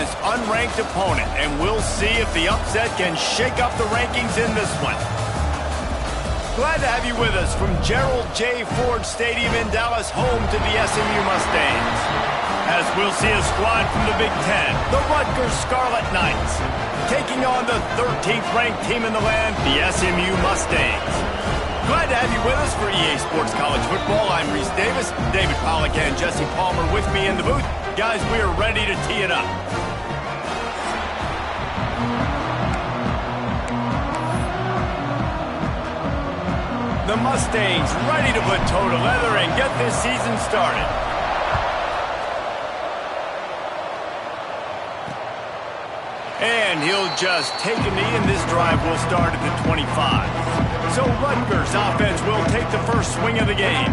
this unranked opponent, and we'll see if the upset can shake up the rankings in this one. Glad to have you with us from Gerald J. Ford Stadium in Dallas, home to the SMU Mustangs. As we'll see a squad from the Big Ten, the Rutgers Scarlet Knights, taking on the 13th ranked team in the land, the SMU Mustangs. Glad to have you with us for EA Sports College Football. I'm Reese Davis, David Pollack and Jesse Palmer with me in the booth. Guys, we are ready to tee it up. The Mustangs ready to put toe to leather and get this season started. And he'll just take a knee, and this drive will start at the 25. So Rutgers offense will take the first swing of the game.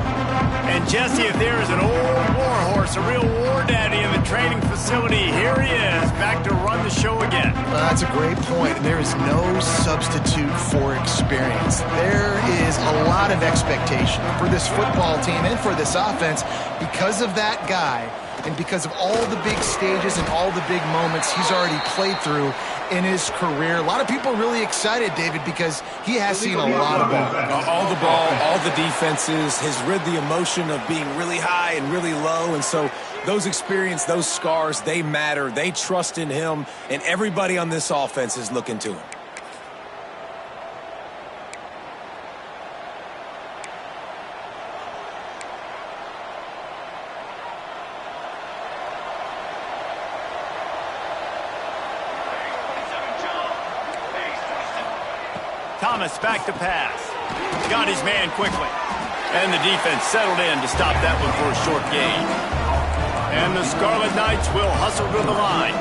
And Jesse, if there is an old war horse, a real war daddy in the training facility, here he is, back to run the show again. That's a great point, and there is no substitute for experience. There is a lot of expectation for this football team and for this offense because of that guy and because of all the big stages and all the big moments he's already played through in his career. A lot of people are really excited, David, because he has seen a lot of ball. All the ball, all the defenses, has rid the emotion of being really high and really low, and so those experience, those scars, they matter. They trust in him, and everybody on this offense is looking to him. Thomas back to pass. Got his man quickly. And the defense settled in to stop that one for a short gain. And the Scarlet Knights will hustle to the line.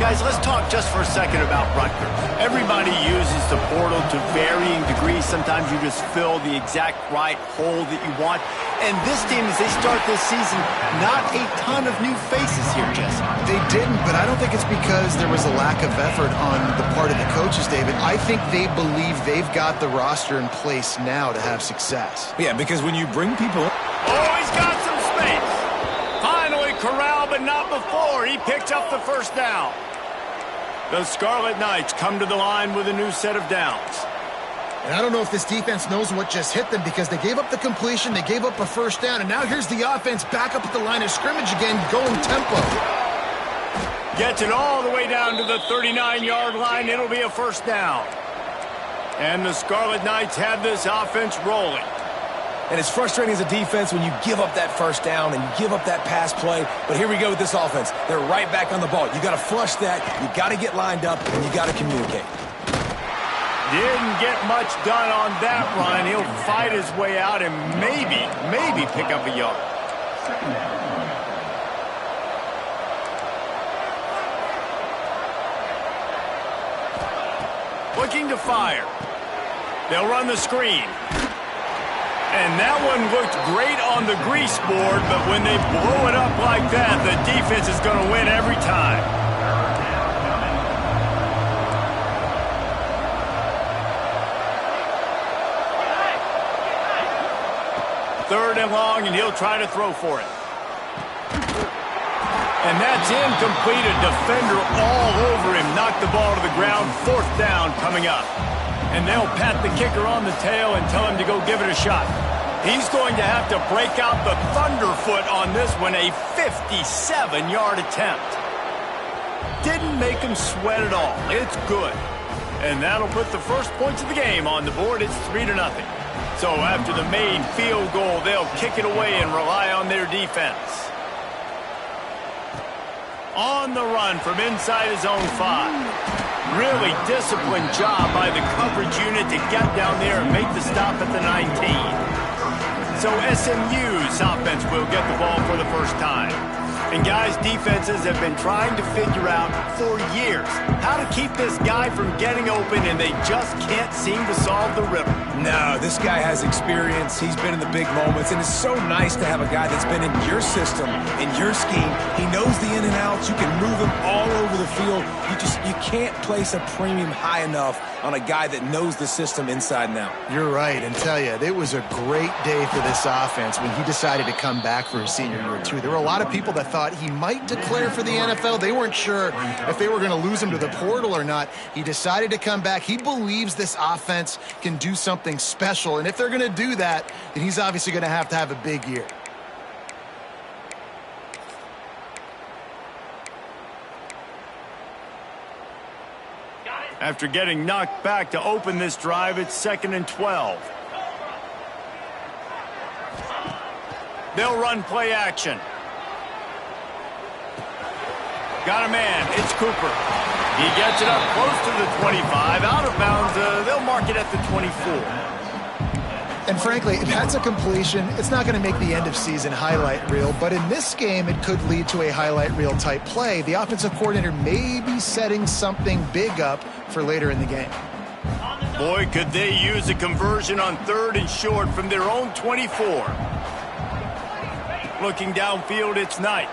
Guys, let's talk just for a second about Rutgers. Everybody uses the portal to varying degrees. Sometimes you just fill the exact right hole that you want. And this team, as they start this season, not a ton of new faces here, Jesse. They didn't, but I don't think it's because there was a lack of effort on the part of the coaches, David. I think they believe they've got the roster in place now to have success. Yeah, because when you bring people in... Oh, he's got some space. Finally corralled, but not before. He picked up the first down. The Scarlet Knights come to the line with a new set of downs. And I don't know if this defense knows what just hit them because they gave up the completion, they gave up a first down, and now here's the offense back up at the line of scrimmage again, going tempo. Gets it all the way down to the 39-yard line. It'll be a first down. And the Scarlet Knights have this offense rolling. And it's frustrating as a defense when you give up that first down and you give up that pass play. But here we go with this offense. They're right back on the ball. You got to flush that. You got to get lined up, and you got to communicate. Didn't get much done on that run. He'll fight his way out and maybe pick up a yard. Looking to fire. They'll run the screen. And that one looked great on the grease board, but when they blow it up like that, the defense is going to win every time. Third and long, and he'll try to throw for it. And that's incomplete. A defender all over him. Knocked the ball to the ground. Fourth down coming up. And they'll pat the kicker on the tail and tell him to go give it a shot. He's going to have to break out the thunderfoot on this one, a 57-yard attempt. Didn't make him sweat at all. It's good. And that'll put the first points of the game on the board. It's 3-0. So after the made field goal, they'll kick it away and rely on their defense. On the run from inside his own 5. Really disciplined job by the coverage unit to get down there and make the stop at the 19. So SMU's offense will get the ball for the first time. And guys, defenses have been trying to figure out for years how to keep this guy from getting open, and they just can't seem to solve the riddle. No, this guy has experience. He's been in the big moments, and it's so nice to have a guy that's been in your system, in your scheme. He knows the in and outs. You can move him all over the field, you can't place a premium high enough on a guy that knows the system inside and out. You're right, and tell you, it was a great day for this offense when he decided to come back for his senior year, too. There were a lot of people that thought he might declare for the NFL. They weren't sure if they were going to lose him to the portal or not. He decided to come back. He believes this offense can do something special, and if they're going to do that, then he's obviously going to have a big year. After getting knocked back to open this drive, it's 2nd and 12. They'll run play action. Got a man. It's Cooper. He gets it up close to the 25. Out of bounds. They'll mark it at the 24. And frankly, if that's a completion, it's not going to make the end-of-season highlight reel. But in this game, it could lead to a highlight reel type play. The offensive coordinator may be setting something big up for later in the game. Boy, could they use a conversion on 3rd and short from their own 24. Looking downfield, it's Knight.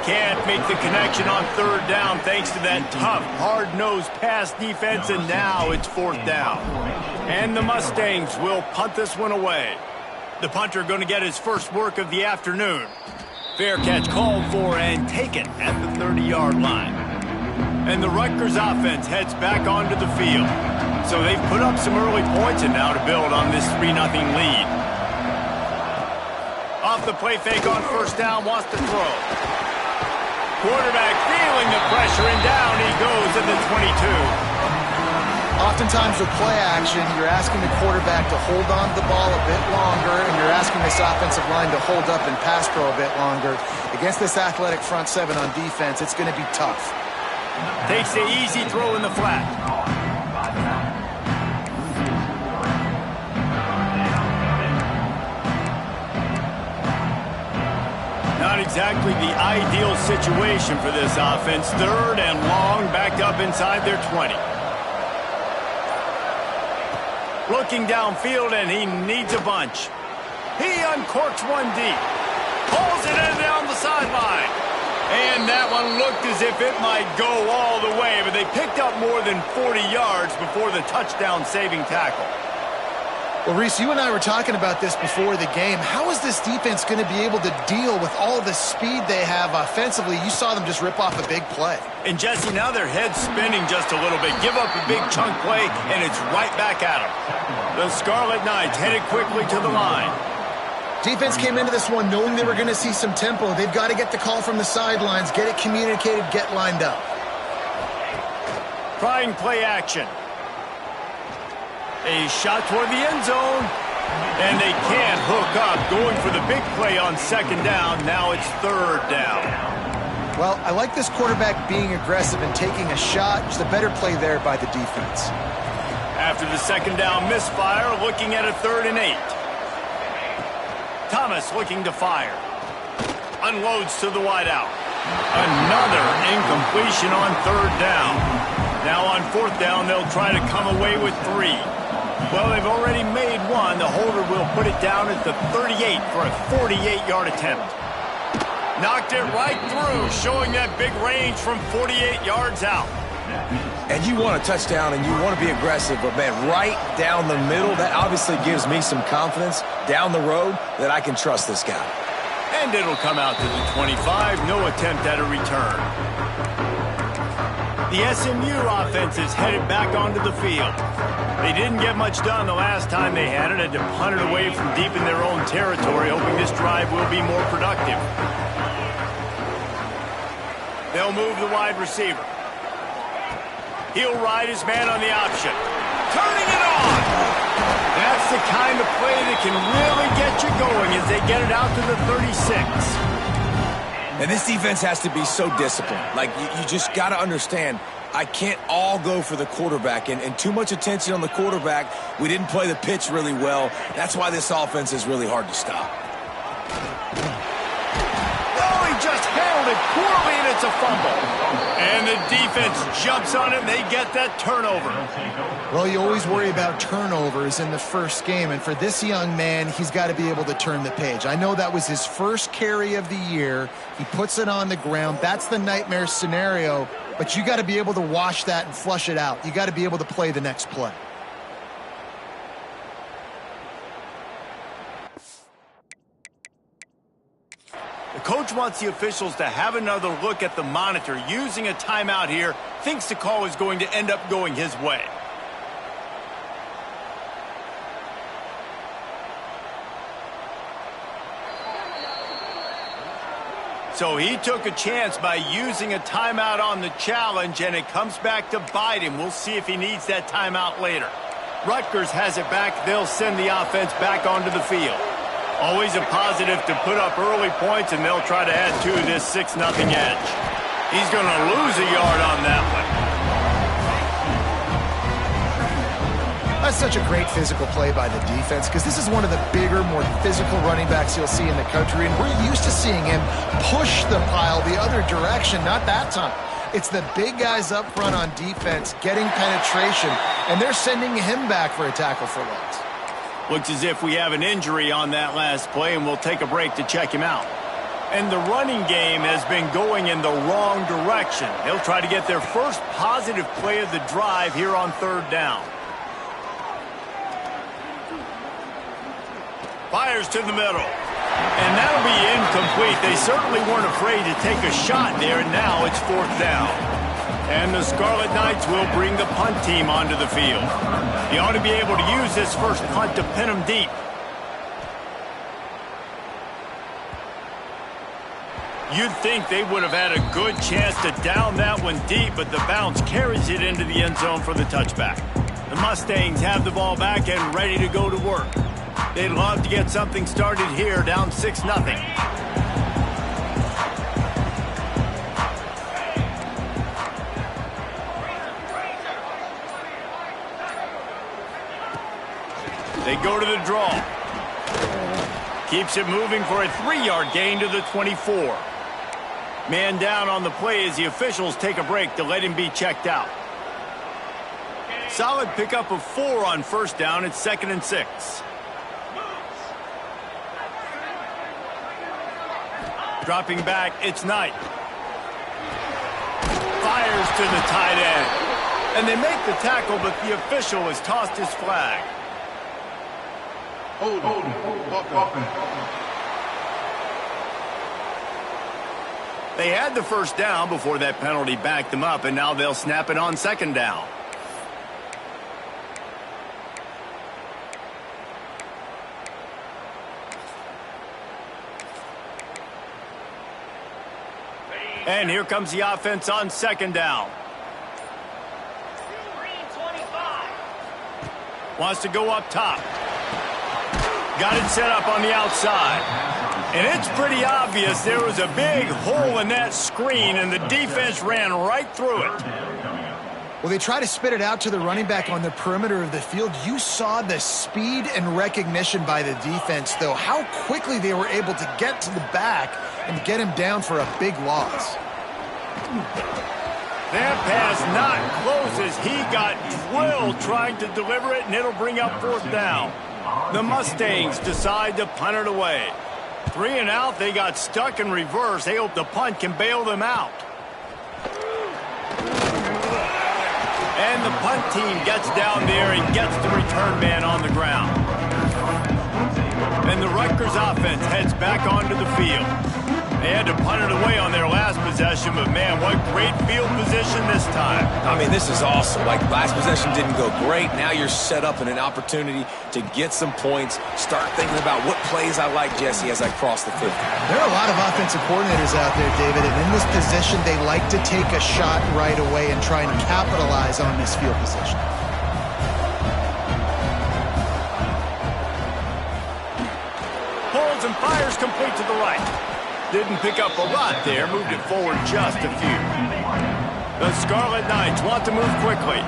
Can't make the connection on 3rd down thanks to that tough, hard-nosed pass defense, and now it's 4th down. And the Mustangs will punt this one away. The punter going to get his first work of the afternoon. Fair catch called for and taken at the 30-yard line. And the Rutgers offense heads back onto the field. So they've put up some early points and now to build on this 3-0 lead. Off the play fake on 1st down, wants to throw. Quarterback feeling the pressure, and down he goes at the 22. Oftentimes with play action, you're asking the quarterback to hold on to the ball a bit longer, and you're asking this offensive line to hold up and pass pro a bit longer. Against this athletic front seven on defense, it's going to be tough. Takes the easy throw in the flat. Not exactly the ideal situation for this offense. 3rd and long, backed up inside their 20. Looking downfield, and he needs a bunch. He uncorks one deep. Pulls it in down the sideline. And that one looked as if it might go all the way, but they picked up more than 40 yards before the touchdown-saving tackle. Well, Reese, you and I were talking about this before the game. How is this defense going to be able to deal with all the speed they have offensively? You saw them just rip off a big play. And, Jesse, now their head's spinning just a little bit. Give up a big chunk play, and it's right back at them. The Scarlet Knights headed quickly to the line. Defense came into this one knowing they were going to see some tempo. They've got to get the call from the sidelines, get it communicated, get lined up. Trying play action. A shot toward the end zone, and they can't hook up. Going for the big play on 2nd down. Now it's 3rd down. Well, I like this quarterback being aggressive and taking a shot. Just a better play there by the defense. After the 2nd down misfire, looking at a 3rd and 8. Thomas looking to fire. Unloads to the wideout. Another incompletion on 3rd down. Now on 4th down, they'll try to come away with 3. Well, they've already made one. The holder will put it down at the 38 for a 48-yard attempt. Knocked it right through, showing that big range from 48 yards out. And you want a touchdown and you want to be aggressive, but, man, right down the middle, that obviously gives me some confidence down the road that I can trust this guy. And it'll come out to the 25. No attempt at a return. The SMU offense is headed back onto the field. They didn't get much done the last time they had it. Had to punt it away from deep in their own territory, hoping this drive will be more productive. They'll move the wide receiver. He'll ride his man on the option. Turning it on! That's the kind of play that can really get you going as they get it out to the 36. And this defense has to be so disciplined. Like, you just got to understand, I can't all go for the quarterback. And too much attention on the quarterback. We didn't play the pitch really well. That's why this offense is really hard to stop. Oh, he just handled it poorly, and it's a fumble. And the defense jumps on it, and they get that turnover. Well, you always worry about turnovers in the first game, and for this young man, he's got to be able to turn the page. I know that was his first carry of the year. He puts it on the ground. That's the nightmare scenario, but you got to be able to wash that and flush it out. You got to be able to play the next play. The coach wants the officials to have another look at the monitor. Using a timeout here, thinks the call is going to end up going his way. So he took a chance by using a timeout on the challenge, and it comes back to bite him. We'll see if he needs that timeout later. Rutgers has it back. They'll send the offense back onto the field. Always a positive to put up early points, and they'll try to add to this 6-0 edge. He's going to lose a yard on that one. That's such a great physical play by the defense because this is one of the bigger, more physical running backs you'll see in the country, and we're used to seeing him push the pile the other direction, not that time. It's the big guys up front on defense getting penetration, and they're sending him back for a tackle for loss. Looks as if we have an injury on that last play, and we'll take a break to check him out. And the running game has been going in the wrong direction. They'll try to get their first positive play of the drive here on 3rd down. Fires to the middle. And that'll be incomplete. They certainly weren't afraid to take a shot there, and now it's 4th down. And the Scarlet Knights will bring the punt team onto the field. He ought to be able to use this first punt to pin him deep. You'd think they would have had a good chance to down that one deep, but the bounce carries it into the end zone for the touchback. The Mustangs have the ball back and ready to go to work. They'd love to get something started here, down 6-0. They go to the draw. Keeps it moving for a 3-yard gain to the 24. Man down on the play as the officials take a break to let him be checked out. Solid pickup of 4 on 1st down. It's 2nd and 6. Dropping back, it's Knight. Fires to the tight end. And they make the tackle, but the official has tossed his flag. Hold. They had the 1st down before that penalty backed them up, and now they'll snap it on 2nd down. And here comes the offense on 2nd down. Wants to go up top. Got it set up on the outside. And it's pretty obvious there was a big hole in that screen, and the defense ran right through it. Well, they try to spit it out to the running back on the perimeter of the field. You saw the speed and recognition by the defense, though, how quickly they were able to get to the back and get him down for a big loss. That pass not close as he got drilled trying to deliver it, and it'll bring up 4th down. The Mustangs decide to punt it away. 3 and out, they got stuck in reverse. They hope the punt can bail them out. And the punt team gets down there and gets the return man on the ground. And the Rutgers offense heads back onto the field. They had to punt it away on their last possession, but man, what great field position this time. I mean, this is awesome. Like, last possession didn't go great. Now you're set up in an opportunity to get some points. Start thinking about what plays I like, Jesse, as I cross the 50. There are a lot of offensive coordinators out there, David, and in this position, they like to take a shot right away and try and capitalize on this field position. Pulls and fires complete to the right. Didn't pick up a lot there, moved it forward just a few. The Scarlet Knights want to move quickly.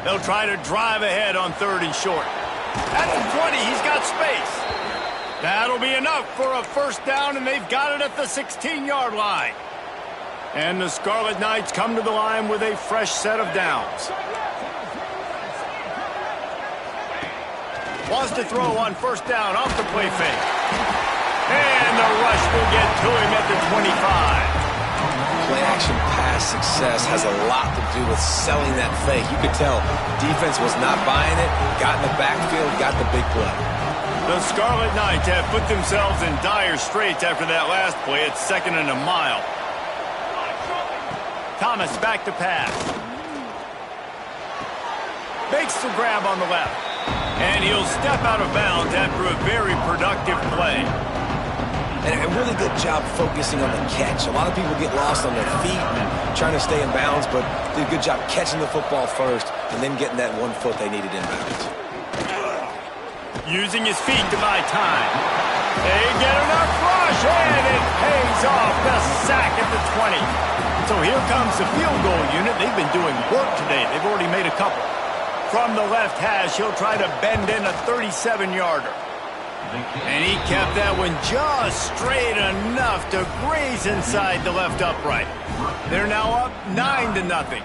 They'll try to drive ahead on 3rd and short. At the 20, he's got got space. That'll be enough for a first down, and they've got it at the 16-yard line. And the Scarlet Knights come to the line with a fresh set of downs. Wants to throw on first down off the play fake. And the rush will get to him at the 25. Play-action pass success has a lot to do with selling that fake. You could tell defense was not buying it, got in the backfield, got the big play. The Scarlet Knights have put themselves in dire straits after that last play. It's 2nd and a mile. Thomas back to pass. Makes the grab on the left. And he'll step out of bounds after a very productive play. And a really good job focusing on the catch. A lot of people get lost on their feet and trying to stay in bounds, but did a good job catching the football first and then getting that 1 foot they needed inbounds. Using his feet to buy time. They get enough rush, and it pays off. The sack at the 20. So here comes the field goal unit. They've been doing work today. They've already made a couple. From the left hash, he'll try to bend in a 37-yarder. And he kept that one just straight enough to graze inside the left upright. They're now up 9-0.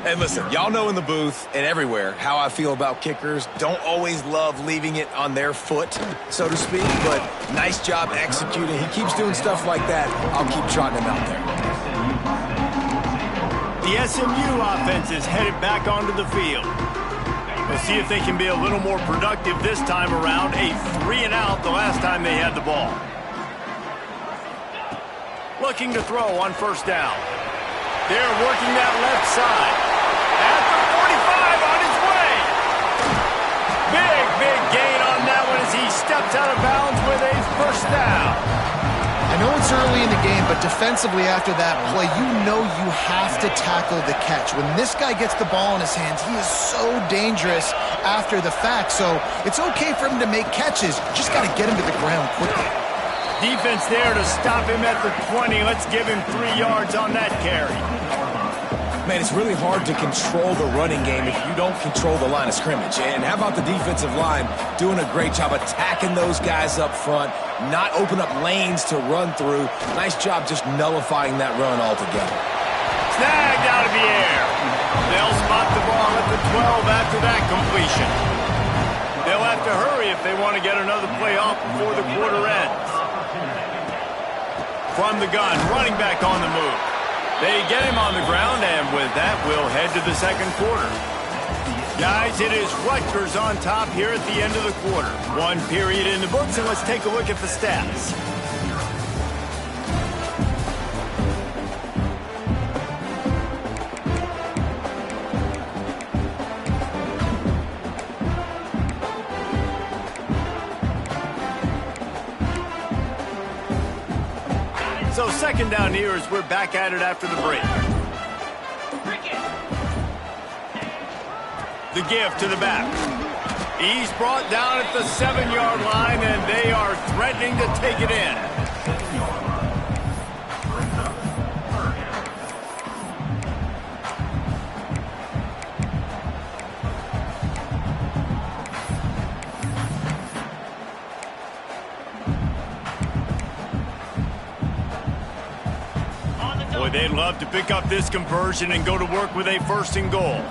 And listen, y'all know in the booth and everywhere how I feel about kickers. Don't always love leaving it on their foot, so to speak, but nice job executing. He keeps doing stuff like that. I'll keep trotting him out there. The SMU offense is headed back onto the field. We'll see if they can be a little more productive this time around. A 3-and-out the last time they had the ball. Looking to throw on first down. They're working that left side. At the 45 on his way. Big gain on that one as he steps out of bounds with a first down. I know it's early in the game, but defensively after that play, you know you have to tackle the catch. When this guy gets the ball in his hands, he is so dangerous after the fact. So it's okay for him to make catches. You just got to get him to the ground quickly. Defense there to stop him at the 20. Let's give him 3 yards on that carry. Man, it's really hard to control the running game if you don't control the line of scrimmage. And how about the defensive line doing a great job attacking those guys up front, not open up lanes to run through. Nice job just nullifying that run altogether. Snagged out of the air. They'll spot the ball at the 12 after that completion. They'll have to hurry if they want to get another play off before the quarter ends. From the gun, running back on the move. They get him on the ground, and with that, we'll head to the second quarter. Guys, it is Rutgers on top here at the end of the quarter. 1 period in the books, and let's take a look at the stats. So 2nd down here as we're back at it after the break. The give to the back. He's brought down at the 7-yard line, and they are threatening to take it in. Boy, they'd love to pick up this conversion and go to work with a 1st and goal.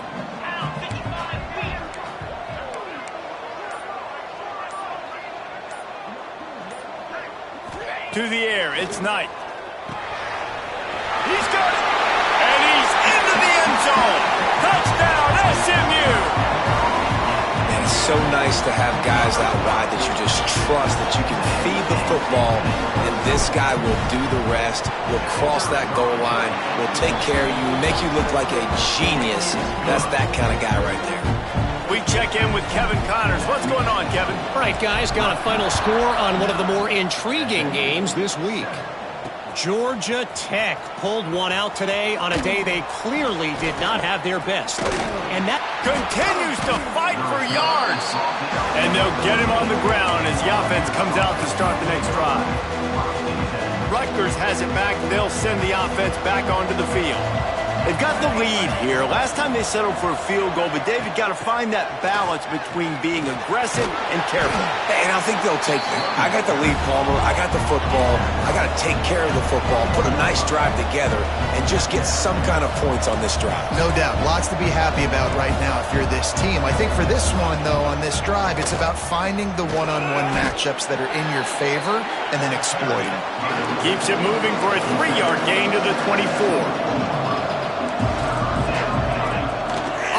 To the air, it's Knight. He's got it! And he's into the end zone! Touchdown, SMU! And it's so nice to have guys out wide that you just trust that you can feed the football, and this guy will do the rest, will cross that goal line, will take care of you, make you look like a genius. That's that kind of guy right there. We check in with Kevin Connors. What's going on, Kevin? All right, guys, got a final score on one of the more intriguing games this week. Georgia Tech pulled one out today on a day they clearly did not have their best. And that continues to fight for yards. And they'll get him on the ground as the offense comes out to start the next drive. Rutgers has it back. They'll send the offense back onto the field. They've got the lead here. Last time they settled for a field goal, but David got to find that balance between being aggressive and careful. And I think they'll take that. I got the lead, Palmer. I got the football. I got to take care of the football, put a nice drive together, and just get some kind of points on this drive. No doubt. Lots to be happy about right now if you're this team. I think for this one, though, on this drive, it's about finding the one-on-one matchups that are in your favor and then exploiting it. Keeps it moving for a 3-yard gain to the 24.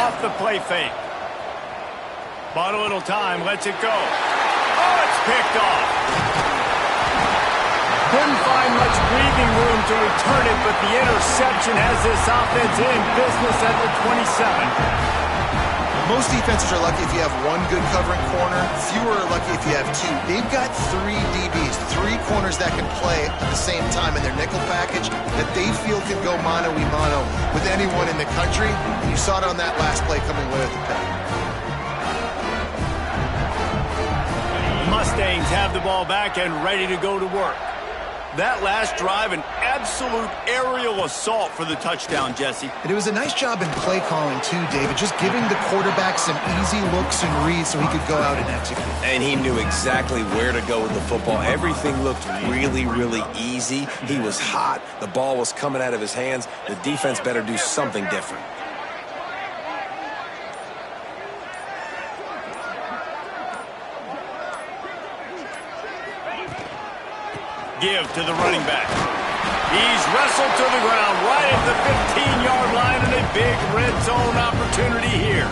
Off the play fake. Bought a little time, lets it go. Oh, it's picked off. Couldn't find much breathing room to return it, but the interception has this offense in business at the 27. Most defenses are lucky if you have one good covering corner. Fewer are lucky if you have two. They've got 3 DBs, 3 corners that can play at the same time in their nickel package that they feel can go mano-a-mano with anyone in the country. And you saw it on that last play coming away with the pick. Mustangs have the ball back and ready to go to work. That last drive, an absolute aerial assault for the touchdown, Jesse. And it was a nice job in play calling, too, David, just giving the quarterback some easy looks and reads so he could go out and execute. And he knew exactly where to go with the football. Everything looked really, really easy. He was hot. The ball was coming out of his hands. The defense better do something different. Give to the running back. He's wrestled to the ground right at the 15-yard line and a big red zone opportunity here.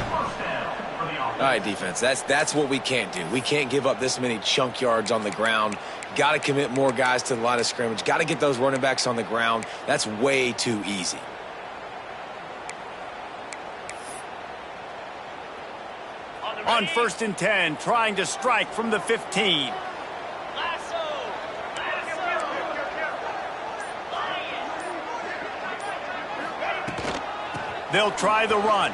All right, defense, that's what we can't do. We can't give up this many chunk yards on the ground. Got to commit more guys to the line of scrimmage. Got to get those running backs on the ground. That's way too easy. On 1st and 10, trying to strike from the 15. They'll try the run.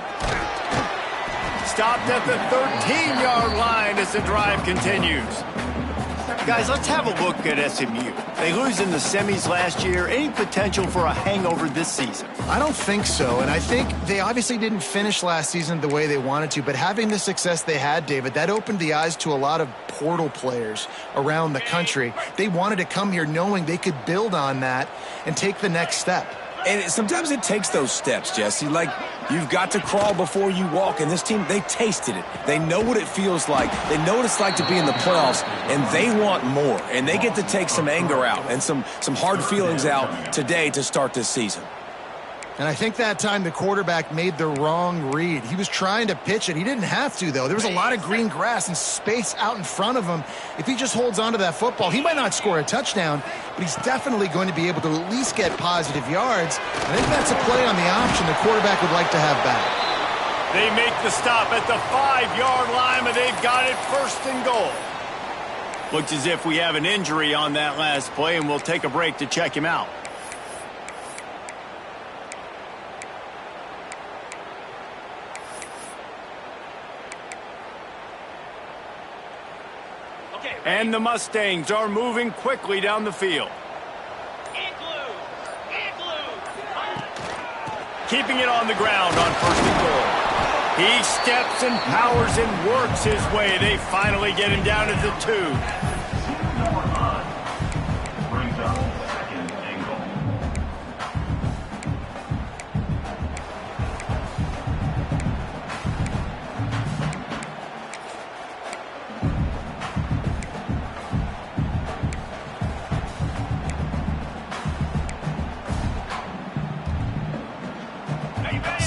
Stopped at the 13-yard line as the drive continues. Guys, let's have a look at SMU. They lose in the semis last year. Any potential for a hangover this season? I don't think so, and I think they obviously didn't finish last season the way they wanted to, but having the success they had, David, that opened the eyes to a lot of portal players around the country. They wanted to come here knowing they could build on that and take the next step. And sometimes it takes those steps, Jesse. Like, you've got to crawl before you walk. And this team, they tasted it. They know what it feels like. They know what it's like to be in the playoffs. And they want more. And they get to take some anger out and some hard feelings out today to start this season. And I think that time the quarterback made the wrong read. He was trying to pitch it. He didn't have to, though. There was a lot of green grass and space out in front of him. If he just holds on to that football, he might not score a touchdown, but he's definitely going to be able to at least get positive yards. I think that's a play on the option the quarterback would like to have back. They make the stop at the 5-yard line, but they've got it 1st and goal. Looks as if we have an injury on that last play, and we'll take a break to check him out. And the Mustangs are moving quickly down the field. Keeping it on the ground on 1st and goal. He steps and powers and works his way. They finally get him down at the 2.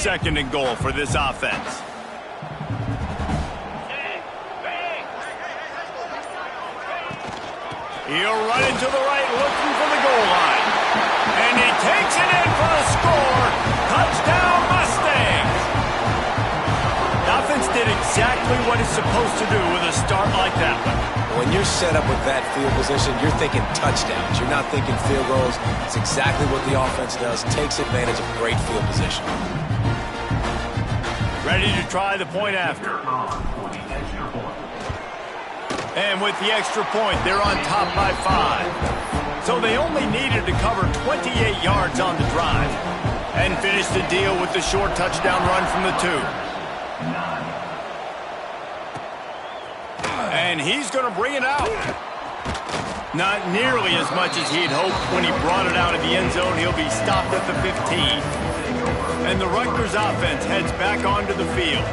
Second and goal for this offense. He'll run into the right, looking for the goal line. And he takes it in for a score. Touchdown, Mustangs! The offense did exactly what it's supposed to do with a start like that one. When you're set up with that field position, you're thinking touchdowns. You're not thinking field goals. It's exactly what the offense does. Takes advantage of great field position. Ready to try the point after. And with the extra point, they're on top by 5. So they only needed to cover 28 yards on the drive. And finish the deal with the short touchdown run from the 2. And he's going to bring it out. Not nearly as much as he'd hoped when he brought it out of the end zone. He'll be stopped at the 15. And the Rutgers offense heads back onto the field.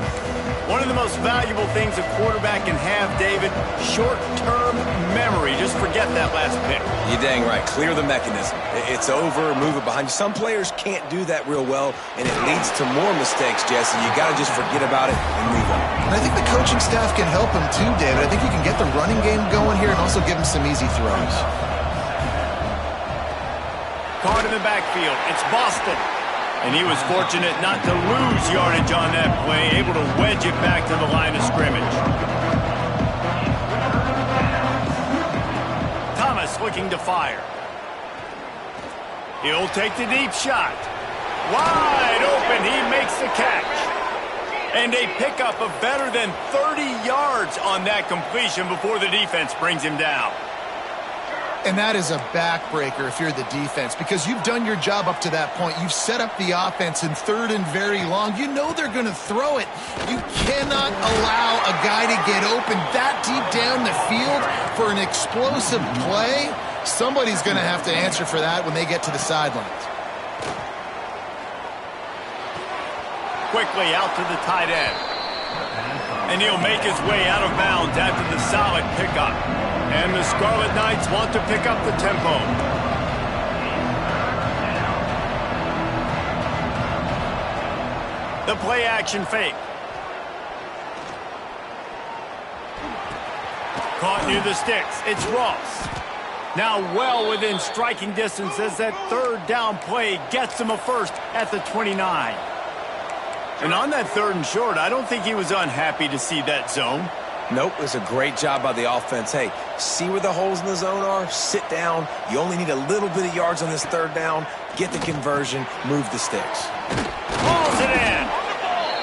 One of the most valuable things a quarterback can have, David, short-term memory. Just forget that last pick. You're dang right. Clear the mechanism. It's over, move it behind you. Some players can't do that real well, and it leads to more mistakes, Jesse. You got to just forget about it and move on. And I think the coaching staff can help him too, David. I think you can get the running game going here and also give him some easy throws. Caught in the backfield. It's Boston. And he was fortunate not to lose yardage on that play, able to wedge it back to the line of scrimmage. Thomas looking to fire. He'll take the deep shot. Wide open, he makes the catch. And a pickup of better than 30 yards on that completion before the defense brings him down. And that is a backbreaker if you're the defense, because you've done your job up to that point. You've set up the offense in 3rd and very long. You know they're going to throw it. You cannot allow a guy to get open that deep down the field for an explosive play. Somebody's going to have to answer for that when they get to the sidelines. Quickly out to the tight end. And he'll make his way out of bounds after the solid pickup. And the Scarlet Knights want to pick up the tempo. The play action fake. Caught near the sticks. It's Ross. Now well within striking distance as that 3rd down play gets him a first at the 29. And on that 3rd and short, I don't think he was unhappy to see that zone. Nope, it was a great job by the offense. Hey, see where the holes in the zone are? Sit down. You only need a little bit of yards on this 3rd down. Get the conversion. Move the sticks. Pulls it in.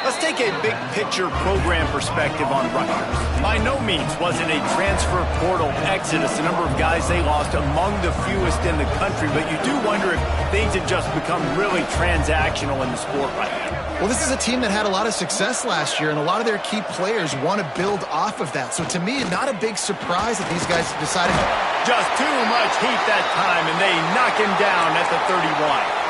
Let's take a big-picture program perspective on Rutgers. By no means was it a transfer portal exodus, the number of guys they lost among the fewest in the country, but you do wonder if things have just become really transactional in the sport right now. Well, this is a team that had a lot of success last year, and a lot of their key players want to build off of that. So to me, not a big surprise that these guys decided just too much heat that time, and they knock him down at the 31.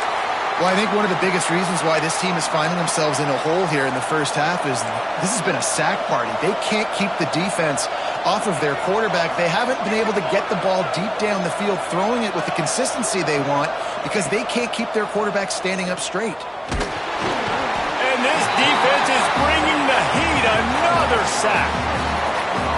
Well, I think one of the biggest reasons why this team is finding themselves in a hole here in the first half is this has been a sack party. They can't keep the defense off of their quarterback. They haven't been able to get the ball deep down the field, throwing it with the consistency they want, because they can't keep their quarterback standing up straight. And this defense is bringing the heat. Another sack.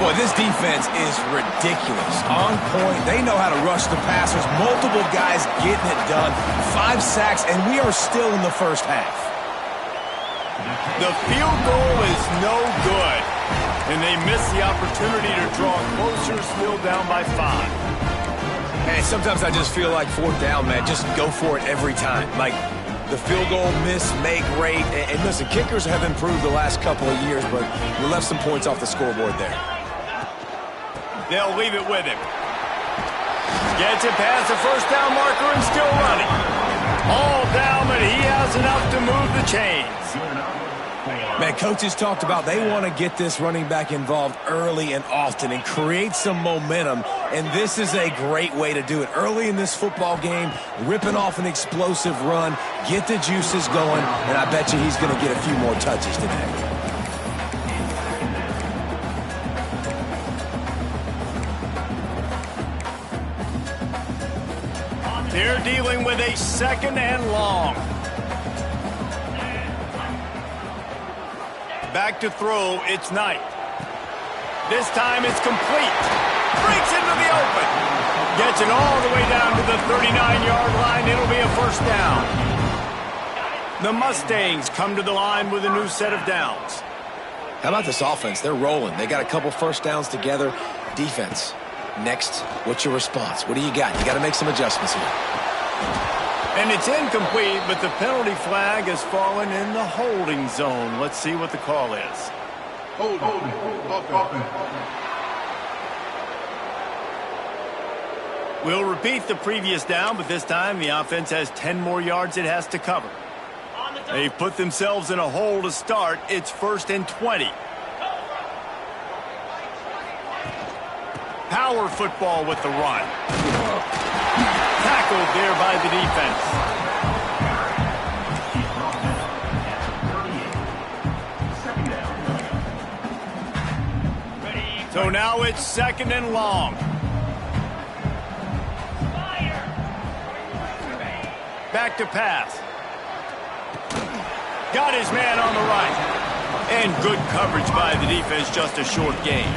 Boy, this defense is ridiculous. On point. They know how to rush the passers. Multiple guys getting it done. 5 sacks, and we are still in the first half. The field goal is no good. And they miss the opportunity to draw closer, still down by 5. Hey, sometimes I just feel like 4th down, man. Just go for it every time. Like, the field goal miss, make rate. And listen, kickers have improved the last couple of years, but we left some points off the scoreboard there. They'll leave it with him. Gets it past the first down marker and still running. All down, but he has enough to move the chains. Man, coaches talked about they want to get this running back involved early and often and create some momentum, and this is a great way to do it. Early in this football game, ripping off an explosive run, get the juices going, and I bet you he's going to get a few more touches today. They're dealing with a 2nd and long. Back to throw, it's Knight. This time it's complete. Breaks into the open. Gets it all the way down to the 39-yard line. It'll be a first down. The Mustangs come to the line with a new set of downs. How about this offense? They're rolling. They got a couple first downs together. Defense. Next, what's your response? What do you got? You got to make some adjustments here. And it's incomplete, but the penalty flag has fallen in the holding zone. Let's see what the call is. Holding. We'll repeat the previous down, but this time the offense has 10 more yards it has to cover. They've put themselves in a hole to start. It's 1st and 20. Power football with the run. Tackled there by the defense. So now it's 2nd and long. Back to pass. Got his man on the right. And good coverage by the defense, just a short gain.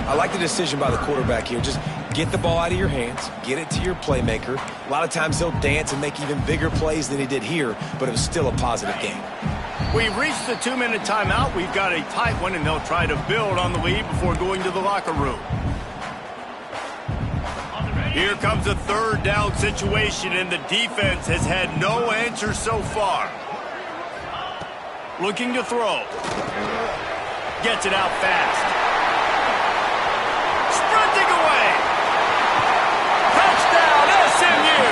I like the decision by the quarterback here. Just get the ball out of your hands, get it to your playmaker. A lot of times he'll dance and make even bigger plays than he did here, but it was still a positive game. We've reached the 2-minute timeout. We've got a tight one, and they'll try to build on the lead before going to the locker room. Here comes a 3rd down situation, and the defense has had no answer so far. Looking to throw. Gets it out fast. Sprinting away. Touchdown, SMU.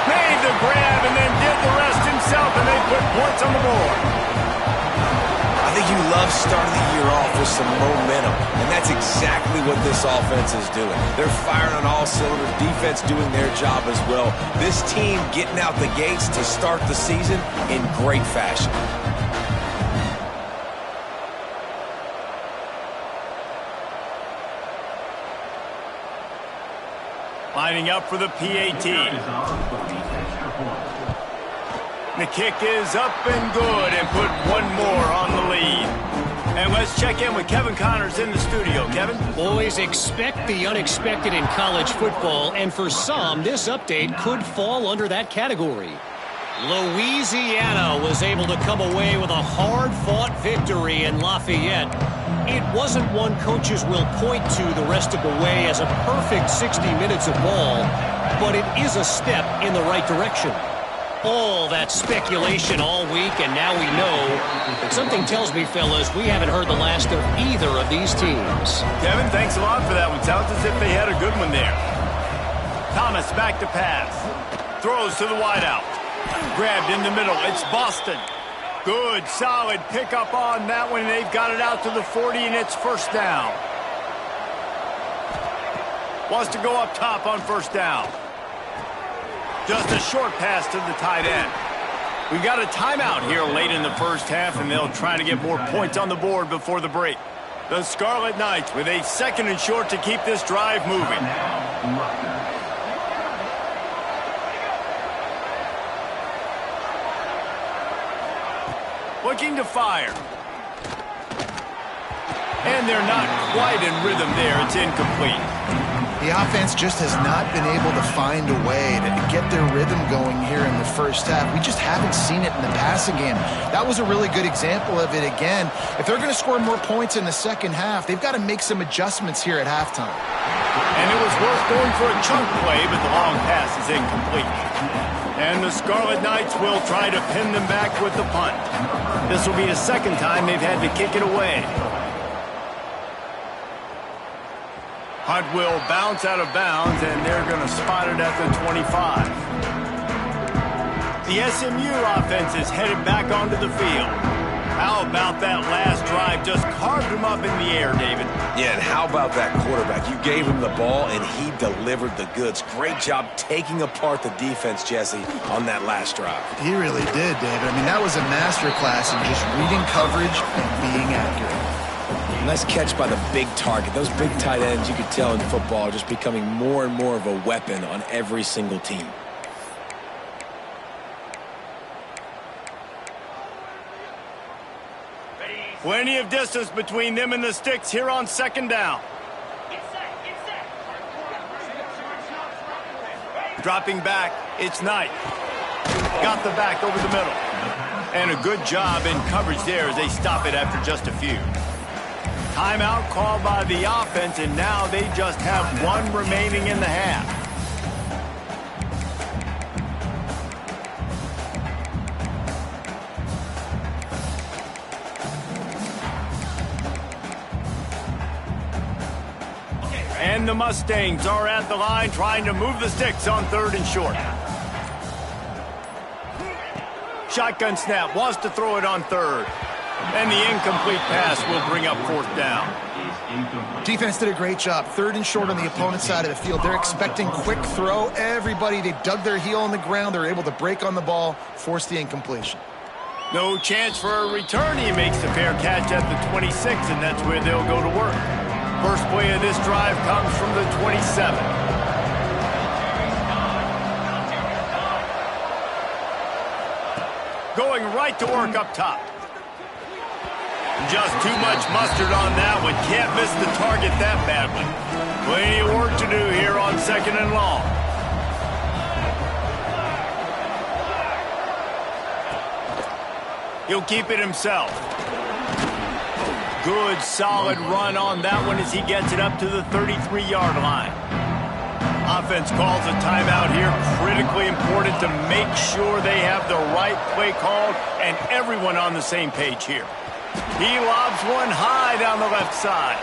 Made the grab and then did the rest himself, and they put points on the board. I think you love starting the year off with some momentum, and that's exactly what this offense is doing. They're firing on all cylinders, defense doing their job as well. This team getting out the gates to start the season in great fashion. Lining up for the PAT. The kick is up and good and put one more on the lead. And let's check in with Kevin Connors in the studio. Kevin? Boys, expect the unexpected in college football, and for some, this update could fall under that category. Louisiana was able to come away with a hard-fought victory in Lafayette. It wasn't one coaches will point to the rest of the way as a perfect 60 minutes of ball, but it is a step in the right direction. All that speculation all week, and now we know. But something tells me, fellas, we haven't heard the last of either of these teams. Kevin, thanks a lot for that one. Sounds as if they had a good one there. Thomas back to pass. Throws to the wideout. Grabbed in the middle. It's Boston. Good, solid pickup on that one. They've got it out to the 40, and it's 1st down. Wants to go up top on 1st down. Just a short pass to the tight end. We've got a timeout here late in the 1st half, and they'll try to get more points on the board before the break. The Scarlet Knights with a 2nd and short to keep this drive moving. Looking to fire. And they're not quite in rhythm there. It's incomplete. The offense just has not been able to find a way to get their rhythm going here in the 1st half. We just haven't seen it in the passing game. That was a really good example of it again. If they're going to score more points in the 2nd half, they've got to make some adjustments here at halftime. And it was worth going for a chunk play, but the long pass is incomplete. And the Scarlet Knights will try to pin them back with the punt. This will be the 2nd time they've had to kick it away. Hunt will bounce out of bounds, and they're going to spot it at the 25. The SMU offense is headed back onto the field. How about that last drive? Just carved him up in the air, David. Yeah, and how about that quarterback? You gave him the ball, and he delivered the goods. Great job taking apart the defense, Jesse, on that last drive. He really did, David. I mean, that was a masterclass in just reading coverage and being accurate. Nice catch by the big target. Those big tight ends, you could tell in football, are just becoming more and more of a weapon on every single team. Plenty of distance between them and the sticks here on 2nd down. Dropping back, it's Knight. Got the back over the middle. And a good job in coverage there as they stop it after just a few. Timeout called by the offense, and now they just have one remaining in the half. And the Mustangs are at the line trying to move the sticks on 3rd and short. shotgun snap, wants to throw it on third. And the incomplete pass will bring up fourth down. Defense did a great job. Third and short on the opponent's side of the field. They're expecting quick throw. Everybody, they dug their heel on the ground. They're able to break on the ball, force the incompletion. No chance for a return. He makes the fair catch at the 26, and that's where they'll go to work. First play of this drive comes from the 27. Going right to work up top. Just too much mustard on that one. Can't miss the target that badly. Plenty of work to do here on second and long. He'll keep it himself. Good, solid run on that one as he gets it up to the 33-yard line. Offense calls a timeout here. Critically important to make sure they have the right play called and everyone on the same page here. He lobs one high down the left side.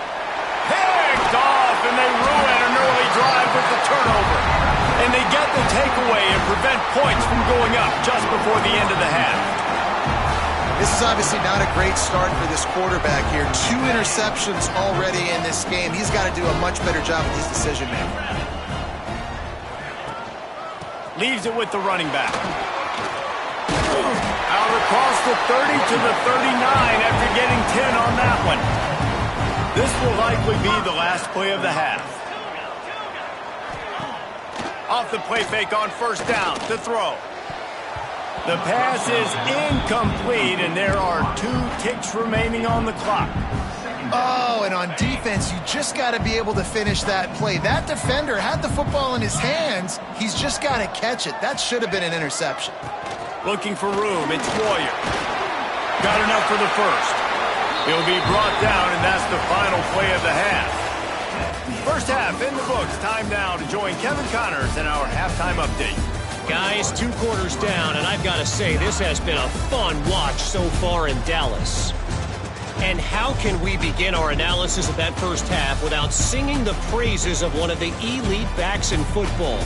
Picked off, and they ruin an early drive with the turnover. And they get the takeaway and prevent points from going up just before the end of the half. This is obviously not a great start for this quarterback here. 2 interceptions already in this game. He's got to do a much better job with his decision-making. Leaves it with the running back. Out across the 30 to the 39 after getting 10 on that one. This will likely be the last play of the half. Off the play fake on first down to throw. The pass is incomplete, and there are 2 ticks remaining on the clock. Oh, and on defense, you just got to be able to finish that play. That defender had the football in his hands. He's just got to catch it. That should have been an interception. Looking for room, it's Warrior. Got enough for the first. He'll be brought down, and that's the final play of the half. First half in the books. Time now to join Kevin Connors in our halftime update. Guys, 2 quarters down, and I've got to say, this has been a fun watch so far in Dallas. And how can we begin our analysis of that first half without singing the praises of one of the elite backs in football?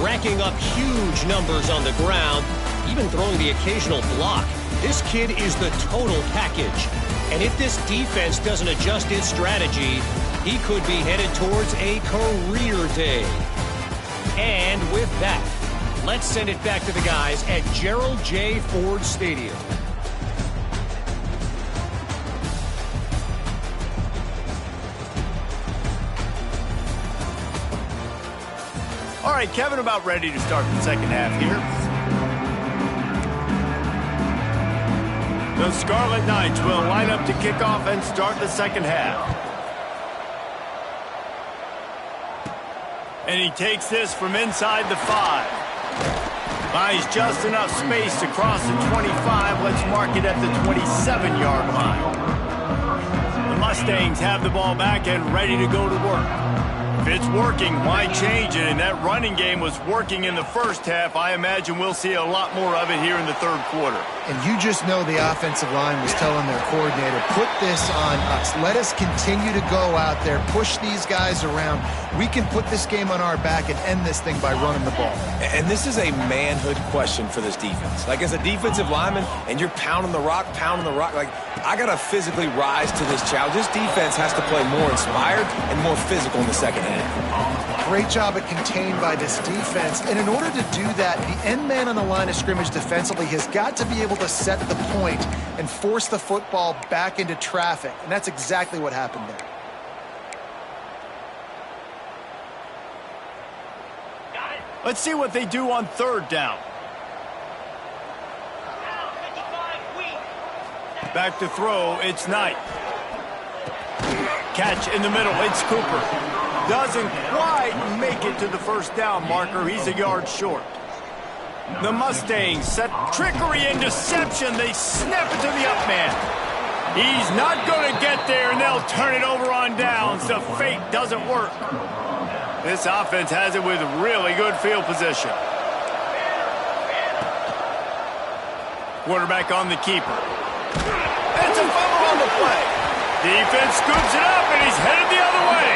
Racking up huge numbers on the ground, even throwing the occasional block. This kid is the total package. And if this defense doesn't adjust its strategy, he could be headed towards a career day. And with that, let's send it back to the guys at Gerald J. Ford Stadium. All right, Kevin, about ready to start the second half here. The Scarlet Knights will line up to kick off and start the second half. And he takes this from inside the 5. Buys just enough space to cross the 25. Let's mark it at the 27-yard line. The Mustangs have the ball back and ready to go to work. If it's working, why change it? And that running game was working in the first half. I imagine we'll see a lot more of it here in the third quarter. And you just know the offensive line was telling their coordinator, put this on us. Let us continue to go out there, push these guys around. We can put this game on our back and end this thing by running the ball. And this is a manhood question for this defense. Like, as a defensive lineman, and you're pounding the rock, like, I got to physically rise to this challenge. This defense has to play more inspired and more physical in the second half. Great job at contained by this defense. And in order to do that, the end man on the line of scrimmage defensively has got to be able to set the point and force the football back into traffic. And that's exactly what happened there. Let's see what they do on third down. Back to throw, it's Knight. Catch in the middle, it's Cooper. Doesn't quite make it to the first down marker. He's a yard short. The Mustangs set trickery and deception. They snap it to the up man. He's not going to get there, and they'll turn it over on downs. The fake doesn't work. This offense has it with really good field position. Quarterback on the keeper. It's a fumble on the play. Defense scoops it up, and he's headed the other way.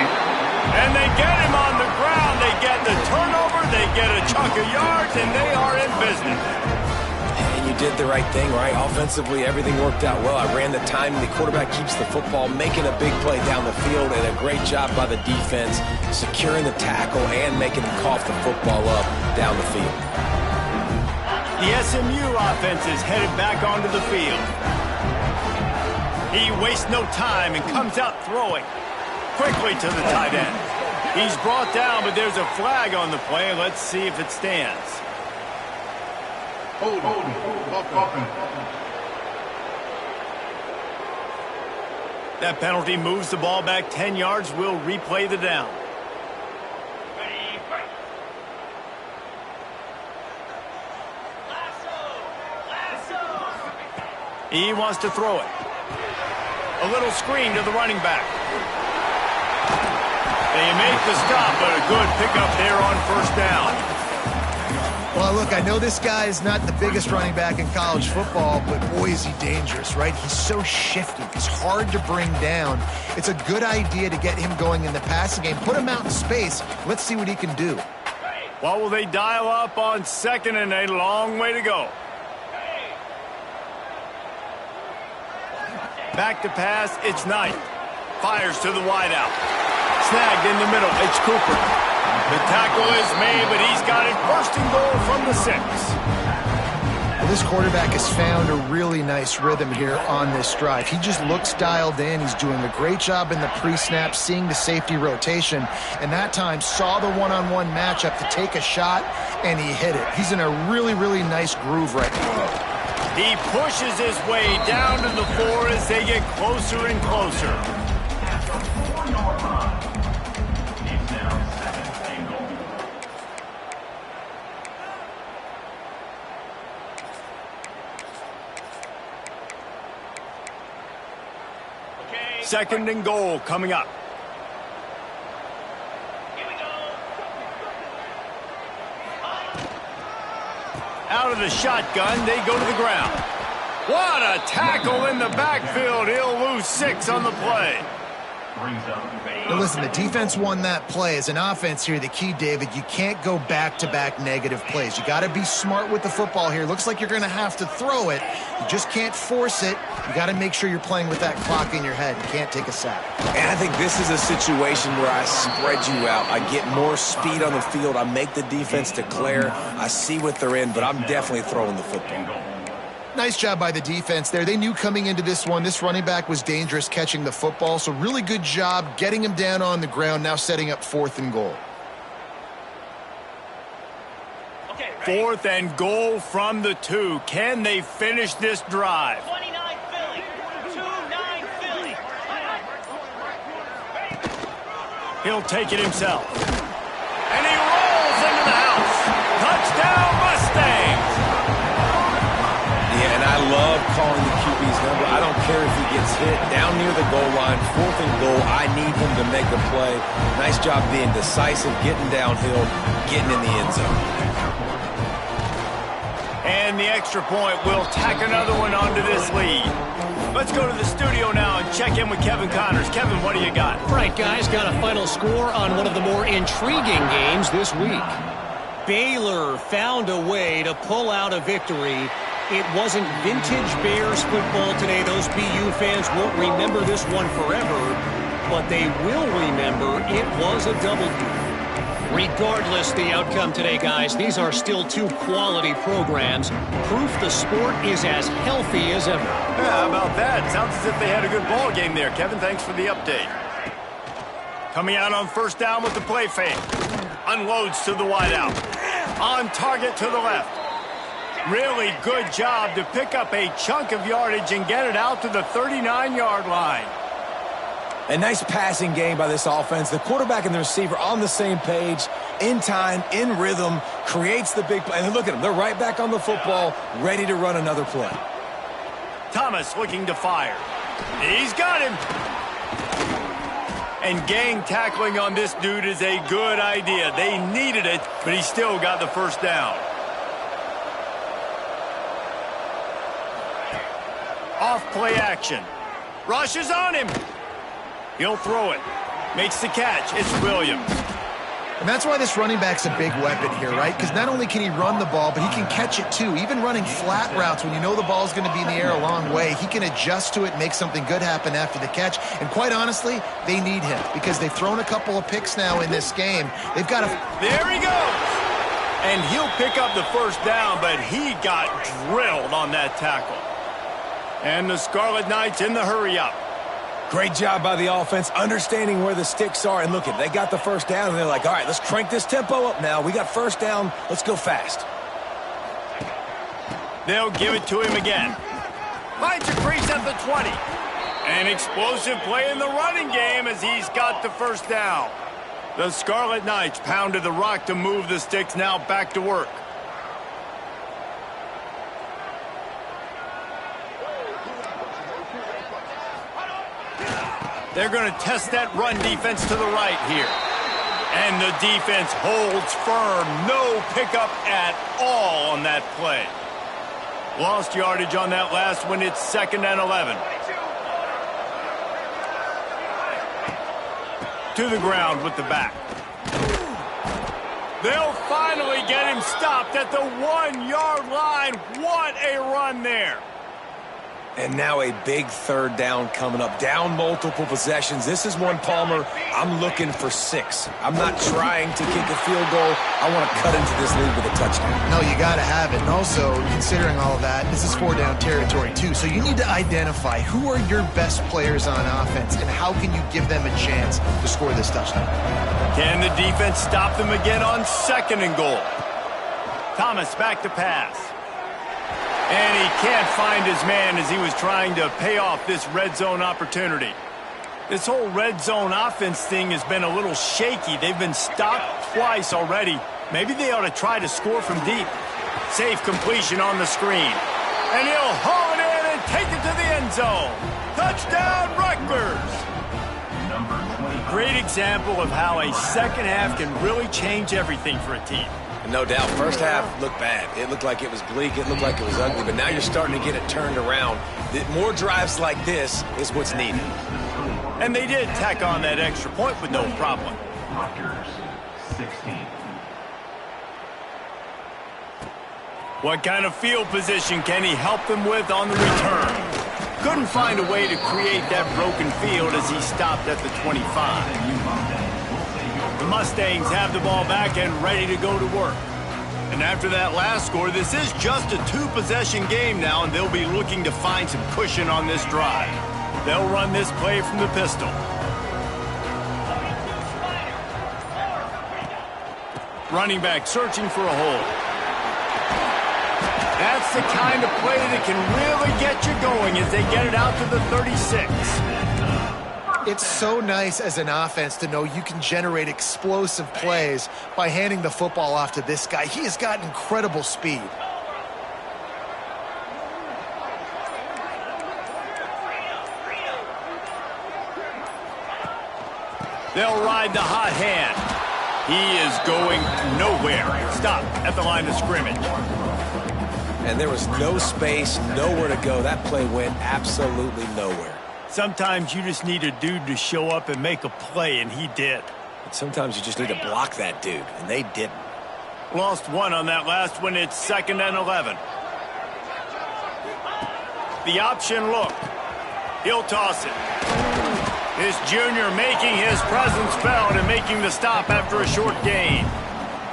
And they get him on the ground. They get the turnover. They get a chunk of yards, and they are in business. And you did the right thing, right? Offensively, everything worked out well. I ran the timing. The quarterback keeps the football, making a big play down the field, and a great job by the defense, securing the tackle and making him cough the football up down the field. The SMU offense is headed back onto the field. He wastes no time and comes out throwing quickly to the tight end. He's brought down, but there's a flag on the play. Let's see if it stands. Hold. That penalty moves the ball back 10 yards. We'll replay the down. He wants to throw it. A little screen to the running back. They make the stop, but a good pickup there on first down. Well, look, I know this guy is not the biggest running back in college football, but boy, is he dangerous, right? He's so shifty. He's hard to bring down. It's a good idea to get him going in the passing game. Put him out in space. Let's see what he can do. What will they dial up on second and a long way to go? Back to pass, it's Knight. Fires to the wideout. Snagged in the middle, it's Cooper. The tackle is made, but he's got it first and goal from the 6. Well, this quarterback has found a really nice rhythm here on this drive. He just looks dialed in. He's doing a great job in the pre-snap, seeing the safety rotation, and that time saw the one-on-one matchup to take a shot, and he hit it. He's in a really, really nice groove right now. He pushes his way down to the 4 as they get closer and closer. Second and goal coming up. Here we go. Out of the shotgun, they go to the ground. What a tackle in the backfield. He'll lose 6 on the play. Now listen, the defense won that play. As an offense here, the key, David, you can't go back-to-back negative plays. You got to be smart with the football here. Looks like you're going to have to throw it. You just can't force it. You got to make sure you're playing with that clock in your head. You can't take a sack. And I think this is a situation where I spread you out. I get more speed on the field. I make the defense declare. I see what they're in, but I'm definitely throwing the football. Nice job by the defense there. They knew coming into this one, this running back was dangerous catching the football, so really good job getting him down on the ground, now setting up 4th and goal. 4th and goal from the 2. Can they finish this drive? 29 Philly. 2-9 Philly. He'll take it himself. And he rolls into the house. Touchdown Mustangs! Yeah, and I love calling the QB's number. I don't care if he gets hit down near the goal line, 4th and goal. I need him to make a play. Nice job being decisive, getting downhill, getting in the end zone. And the extra point will tack another one onto this lead. Let's go to the studio now and check in with Kevin Connors. Kevin, what do you got? All right, guys, got a final score on one of the more intriguing games this week. Baylor found a way to pull out a victory. It wasn't vintage Bears football today. Those BU fans won't remember this one forever, but they will remember it was a W. Regardless the outcome today, guys, these are still 2 quality programs. Proof the sport is as healthy as ever. Yeah, how about that? Sounds as if they had a good ball game there. Kevin, thanks for the update. Coming out on first down with the play fake. Unloads to the wideout. On target to the left. Really good job to pick up a chunk of yardage and get it out to the 39-yard line. A nice passing game by this offense. The quarterback and the receiver on the same page, in time, in rhythm, creates the big play. And look at them. They're right back on the football, ready to run another play. Thomas looking to fire. He's got him. And gang tackling on this dude is a good idea. They needed it, but he still got the first down. Off play action. Rush is on him. He'll throw it. Makes the catch. It's Williams. And that's why this running back's a big weapon here, right? Because not only can he run the ball, but he can catch it too. Even running flat routes when you know the ball's going to be in the air a long way, he can adjust to it, make something good happen after the catch. And quite honestly, they need him because they've thrown a couple of picks now in this game. They've got to... There he goes! And he'll pick up the first down, but he got drilled on that tackle. And the Scarlet Knights in the hurry-up. Great job by the offense, understanding where the sticks are. And look, they got the first down, and they're like, all right, let's crank this tempo up now. We got first down. Let's go fast. They'll give it to him again. Finds a crease at the 20. An explosive play in the running game as he's got the first down. The Scarlet Knights pounded the rock to move the sticks, now back to work. They're going to test that run defense to the right here. And the defense holds firm. No pickup at all on that play. Lost yardage on that last one. It's 2nd and 11. To the ground with the back. They'll finally get him stopped at the 1-yard line. What a run there. And now a big third down coming up. Down multiple possessions. This is one, Palmer, I'm looking for 6. I'm not trying to kick a field goal. I want to cut into this lead with a touchdown. No, you got to have it. And also, considering all of that, this is 4-down territory too. So you need to identify who are your best players on offense and how can you give them a chance to score this touchdown. Can the defense stop them again on 2nd and goal? Thomas back to pass. And he can't find his man as he was trying to pay off this red zone opportunity. This whole red zone offense thing has been a little shaky. They've been stopped twice already. Maybe they ought to try to score from deep. Safe completion on the screen. And he'll haul it in and take it to the end zone. Touchdown, Rutgers! Great example of how a second half can really change everything for a team. No doubt, first half looked bad. It looked like it was bleak. It looked like it was ugly. But now you're starting to get it turned around. More drives like this is what's needed. And they did tack on that extra point with no problem. Rutgers, 16. What kind of field position can he help them with on the return? Couldn't find a way to create that broken field as he stopped at the 25. The Mustangs have the ball back and ready to go to work. And after that last score, this is just a 2-possession game now, and they'll be looking to find some cushion on this drive. They'll run this play from the pistol. Running back searching for a hole. That's the kind of play that can really get you going as they get it out to the 36. It's so nice as an offense to know you can generate explosive plays by handing the football off to this guy. He has got incredible speed. They'll ride the hot hand. He is going nowhere. Stop at the line of scrimmage. And there was no space, nowhere to go. That play went absolutely nowhere. Sometimes you just need a dude to show up and make a play, and he did. And sometimes you just need to block that dude, and they didn't. Lost one on that last one. It's 2nd and 11. The option look. He'll toss it. This junior making his presence felt and making the stop after a short gain.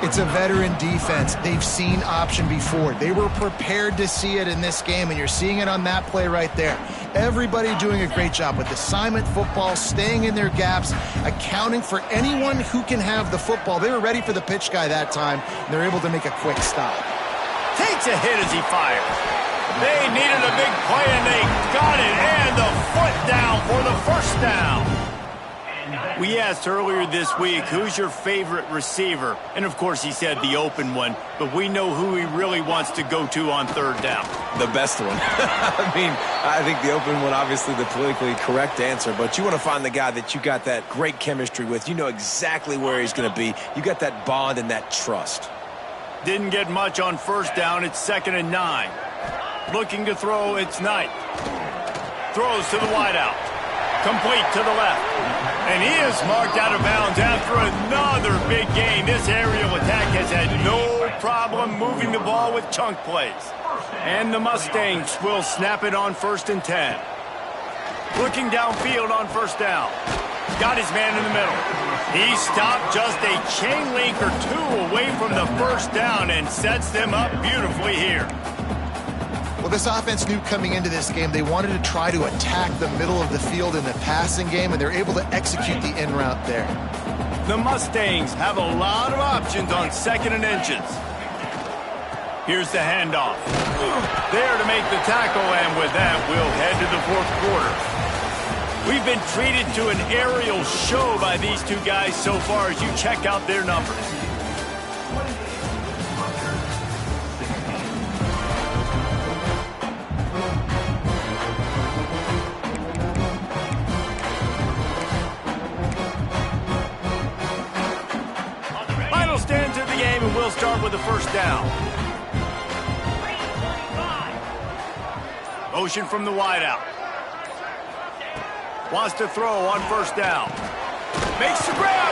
It's a veteran defense. They've seen option before. They were prepared to see it in this game, and you're seeing it on that play right there. Everybody doing a great job with assignment football, staying in their gaps, accounting for anyone who can have the football. They were ready for the pitch guy that time, and they're able to make a quick stop. Takes a hit as he fires. They needed a big play, and they got it, and the foot down for the first down. We asked earlier this week, who's your favorite receiver? And, of course, he said the open one, but we know who he really wants to go to on 3rd down. The best one. I mean, I think the open one, obviously the politically correct answer, but you want to find the guy that you got that great chemistry with. You know exactly where he's going to be. You got that bond and that trust. Didn't get much on 1st down. It's 2nd and 9. Looking to throw, it's Knight. Throws to the wideout. Complete to the left. And he is marked out of bounds after another big gain. This aerial attack has had no problem moving the ball with chunk plays. And the Mustangs will snap it on 1st and 10. Looking downfield on 1st down. Got his man in the middle. He stopped just a chain link or two away from the 1st down and sets them up beautifully here. Well, this offense knew coming into this game they wanted to try to attack the middle of the field in the passing game, and they're able to execute the in route there. The Mustangs have a lot of options on 2nd and inches. Here's the handoff. There to make the tackle, and with that, we'll head to the 4th quarter. We've been treated to an aerial show by these two guys so far as you check out their numbers. Final stands of the game, and we'll start with the 1st down. Motion from the wideout. Wants to throw on 1st down. Makes the grab.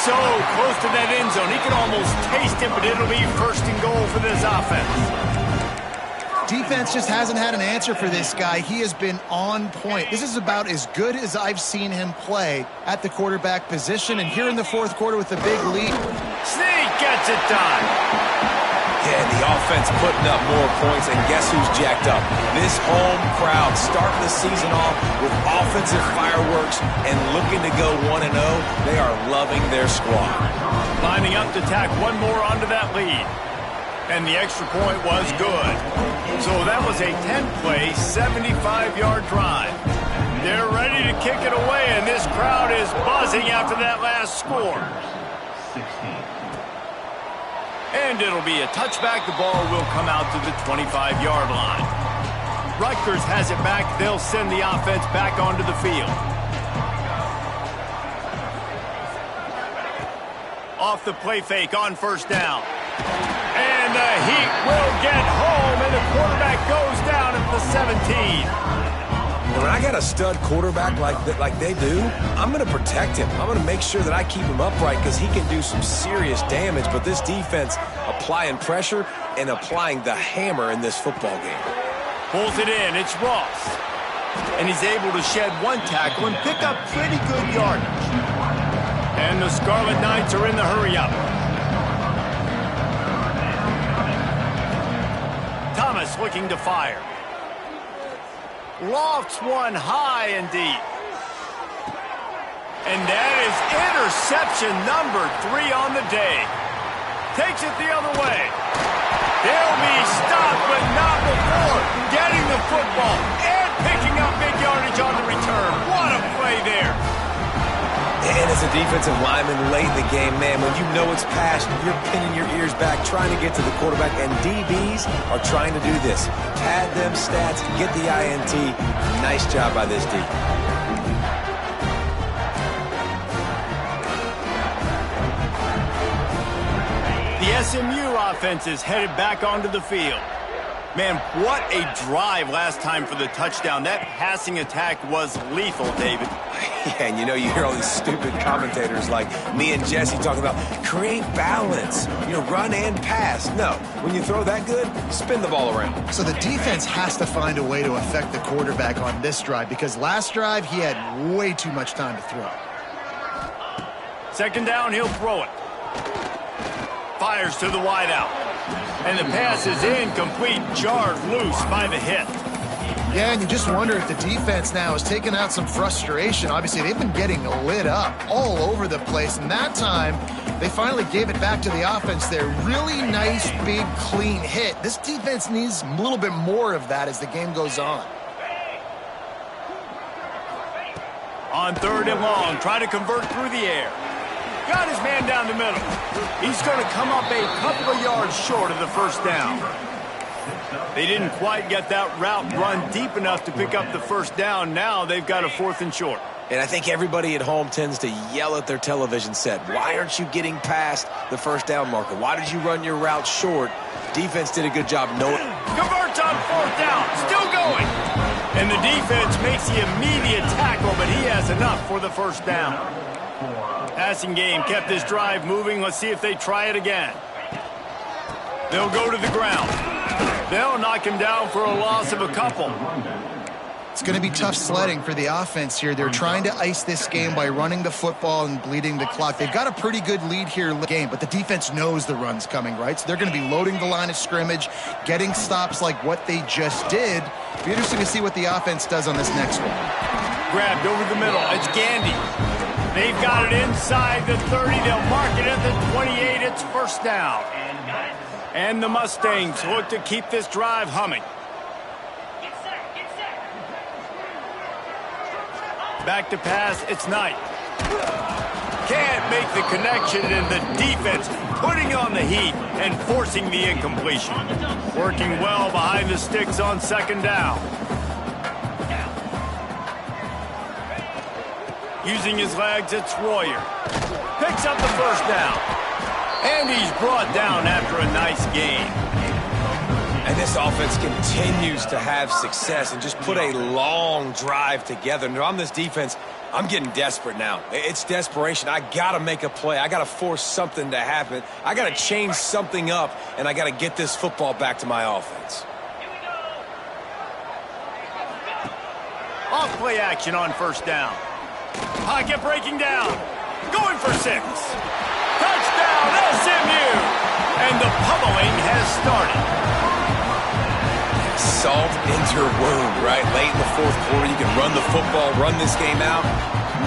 So close to that end zone. He can almost taste it, but it'll be 1st and goal for this offense. Defense just hasn't had an answer for this guy. He has been on point. This is about as good as I've seen him play at the quarterback position. And here in the 4th quarter with a big lead. Sneak gets it done. Yeah, the offense putting up more points, and guess who's jacked up? This home crowd starting the season off with offensive fireworks and looking to go 1-0. They are loving their squad. Lining up to tack one more onto that lead. And the extra point was good. So that was a 10-play, 75-yard drive. They're ready to kick it away, and this crowd is buzzing after that last score. 16. And it'll be a touchback. The ball will come out to the 25-yard line. Rutgers has it back. They'll send the offense back onto the field. Off the play fake on 1st down. And the Heat will get home, and the quarterback goes down at the 17. When I got a stud quarterback like they do, I'm going to protect him. I'm going to make sure that I keep him upright because he can do some serious damage. But this defense applying pressure and applying the hammer in this football game. Pulls it in. It's Ross. And he's able to shed one tackle and pick up pretty good yardage. And the Scarlet Knights are in the hurry-up. Thomas looking to fire. Lofts one high and deep. And that is interception number 3 on the day. Takes it the other way. They'll be stopped, but not before getting the football and picking up big yardage on the return. What a play there. And as a defensive lineman late in the game, man, when you know it's past, you're pinning your ears back, trying to get to the quarterback, and DBs are trying to do this. Pad them stats, get the INT. Nice job by this D. The SMU offense is headed back onto the field. Man, what a drive last time for the touchdown. That passing attack was lethal, David. Yeah, and you hear all these stupid commentators like me and Jesse talking about create balance, run and pass. No, when you throw that good, spin the ball around. So the defense has to find a way to affect the quarterback on this drive because last drive he had way too much time to throw. 2nd down, he'll throw it. Fires to the wideout. And the pass is incomplete, jarred loose by the hit. Yeah, and you just wonder if the defense now is taking out some frustration. Obviously, they've been getting lit up all over the place, and that time they finally gave it back to the offense there. Really nice, big, clean hit. This defense needs a little bit more of that as the game goes on. On 3rd and long, trying to convert through the air. Got his man down the middle. He's going to come up a couple of yards short of the 1st down. They didn't quite get that route run deep enough to pick up the 1st down. Now they've got a 4th and short. And I think everybody at home tends to yell at their television set. Why aren't you getting past the 1st down marker? Why did you run your route short? Defense did a good job knowing. Converts on 4th down. Still going. And the defense makes the immediate tackle, but he has enough for the 1st down. Passing game kept this drive moving. Let's see if they try it again. They'll go to the ground. They'll knock him down for a loss of a couple. It's going to be tough sledding for the offense here. They're trying to ice this game by running the football and bleeding the clock. They've got a pretty good lead here in the game, but the defense knows the run's coming, right? So they're going to be loading the line of scrimmage, getting stops like what they just did. Be interesting to see what the offense does on this next one. Grabbed over the middle. It's Gandy. They've got it inside the 30. They'll mark it at the 28. It's first down. And the Mustangs look to keep this drive humming. Back to pass, it's Knight. Can't make the connection, and the defense putting on the heat and forcing the incompletion. Working well behind the sticks on second down. Using his legs, it's Royer. Picks up the first down. And he's brought down after a nice gain. And this offense continues to have success and just put a long drive together. And on this defense, I'm getting desperate now. It's desperation. I got to make a play. I got to force something to happen. I got to change something up, and I got to get this football back to my offense. Off play action on first down. Pocket breaking down. Going for 6. Touchdown, SMU! And the pummeling has started. Salt into your wound, right? Late in the fourth quarter, you can run the football, run this game out.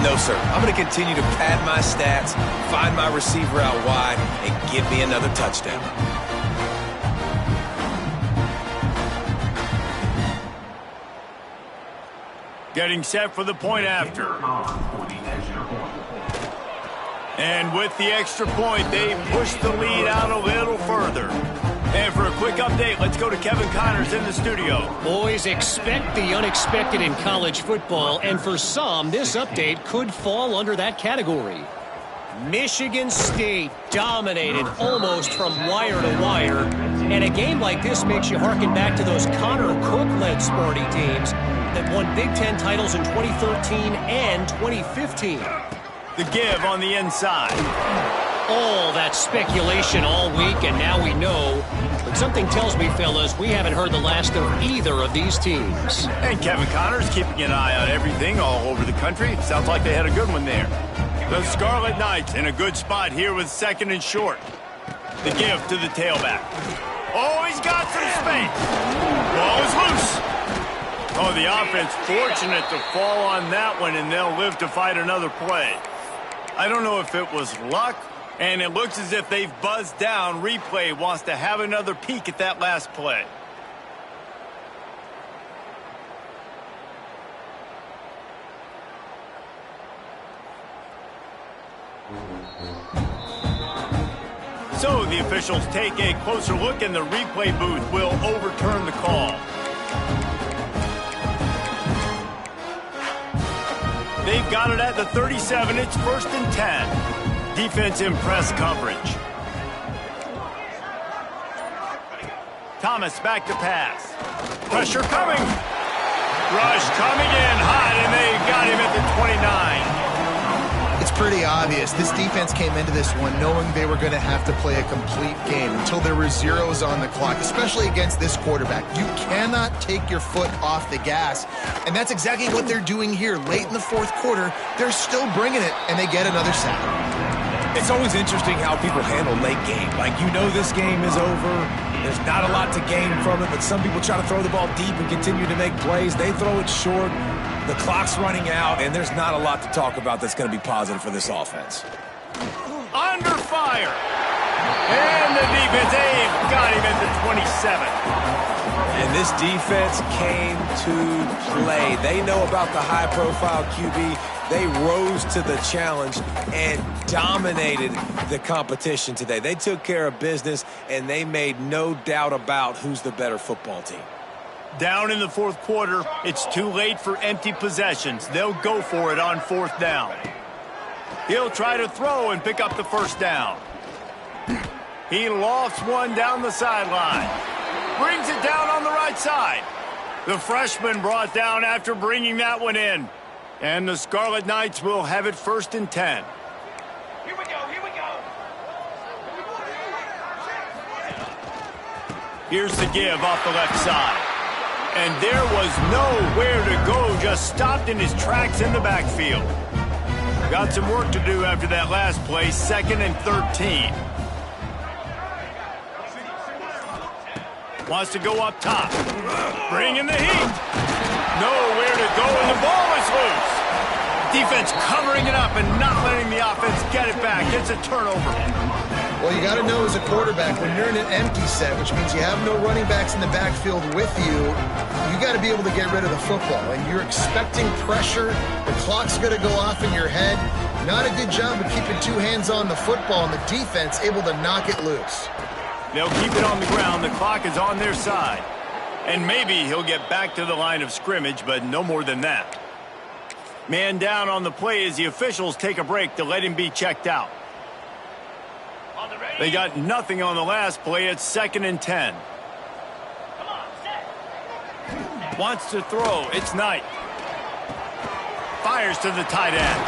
No, sir. I'm going to continue to pad my stats, find my receiver out wide, and give me another touchdown. Getting set for the point after. And with the extra point, they push the lead out a little further. And for a quick update, let's go to Kevin Connors in the studio. Boys, expect the unexpected in college football, and for some, this update could fall under that category. Michigan State dominated almost from wire to wire, and a game like this makes you harken back to those Connor Cook-led Sparty teams that won Big Ten titles in 2013 and 2015. The give on the inside. All that speculation all week, and now we know. But something tells me, fellas, we haven't heard the last of either of these teams. And Kevin Connors keeping an eye on everything all over the country. Sounds like they had a good one there. The Scarlet Knights in a good spot here with second and short. The give to the tailback. Oh, he's got some space. Ball is loose. Oh, the offense fortunate to fall on that one, and they'll live to fight another play. I don't know if it was luck, and it looks as if they've buzzed down. Replay wants to have another peek at that last play. So the officials take a closer look, and the replay booth will overturn the call. They've got it at the 37. It's first and 10. Defense in press coverage. Thomas back to pass. Pressure coming. Rush coming in hot, and they got him at the 29. It's pretty obvious. This defense came into this one knowing they were going to have to play a complete game until there were zeros on the clock, especially against this quarterback. You cannot take your foot off the gas, and that's exactly what they're doing here. Late in the fourth quarter, they're still bringing it, and they get another sack. It's always interesting how people handle late game. Like, you know this game is over. There's not a lot to gain from it, but some people try to throw the ball deep and continue to make plays. They throw it short. The clock's running out, and there's not a lot to talk about that's going to be positive for this offense. Under fire. And the defense, they've got him at the 27. And this defense came to play. They know about the high-profile QB. They rose to the challenge and dominated the competition today. They took care of business, and they made no doubt about who's the better football team. Down in the fourth quarter, it's too late for empty possessions. They'll go for it on fourth down. He'll try to throw and pick up the first down. He lofts one down the sideline. Brings it down on the right side. The freshman brought down after bringing that one in. And the Scarlet Knights will have it first and 10. Here we go. Here we go. Here's the give off the left side. And there was nowhere to go, just stopped in his tracks in the backfield. Got some work to do after that last play, 2nd and 13. Wants to go up top. Bringing the heat. Nowhere to go, and the ball is loose. Defense covering it up and not letting the offense get it back. It's a turnover. Well, you got to know as a quarterback, when you're in an empty set, which means you have no running backs in the backfield with you, you got to be able to get rid of the football. And you're expecting pressure. The clock's going to go off in your head. Not a good job of keeping two hands on the football, and the defense able to knock it loose. They'll keep it on the ground. The clock is on their side. And maybe he'll get back to the line of scrimmage, but no more than that. Man down on the play as the officials take a break to let him be checked out. They got nothing on the last play. It's 2nd and 10. Come on, set. Wants to throw. It's Knight. Fires to the tight end.